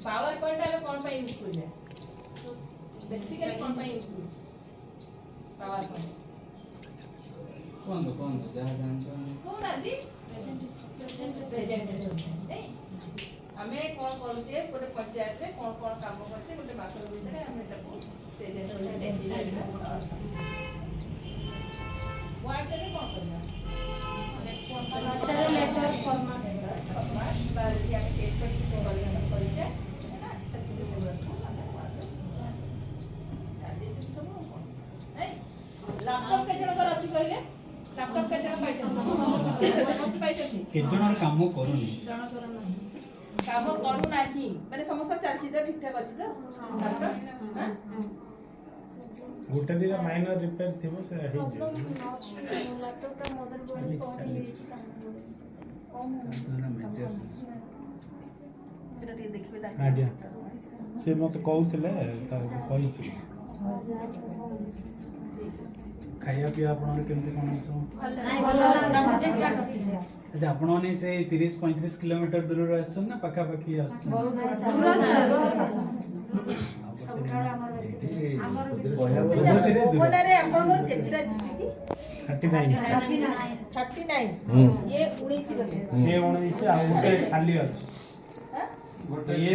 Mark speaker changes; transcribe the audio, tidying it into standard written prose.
Speaker 1: power point आलो कोन पे use करिया basically कोन पे यूज करिया पावर पॉइंट
Speaker 2: कौन जहाँ जानते हैं
Speaker 1: कौन आजी प्रेजेंटेशन नहीं हमें कौन करूचे गोटे पंचायत रे कौन कौन काम करछे गोटे मास भीतर हमें ताको प्रेजेंटेशन देबी वार्ड रे कौन करना
Speaker 3: लेटर फॉर्मेट
Speaker 1: बार या केस पर की कॉलिंग करिचे है ना सर्टिफिकेट रखो लैपटॉप के जण कर अछि कहले लैपटॉप के जण पाइछ
Speaker 2: केजन काम करूनी
Speaker 1: काम करू नाही माने समस्त चलछि तो ठीक ठाक अछि तो लैपटॉप हां
Speaker 4: गोटे दिन माइनर रिपेयर थिबो से हे
Speaker 3: लैपटॉप का मदरबोर्ड सॉफ्ट मिलिछि
Speaker 1: सेटा ଟିକେ ଦେଖିବେ
Speaker 4: आज्ञा से मत कहउतले त कहिछि खाया पिया आपण केमते कोन अच्छा आपण ने से 30-35 किलोमीटर दूर रहसन ना पक्का पक्की आसन
Speaker 1: ओला रे आपन केतिरा जीपी
Speaker 4: 39
Speaker 1: ये 19 गते
Speaker 4: से 19 आ गोटे खाली अछि
Speaker 1: हां
Speaker 4: गोटे ये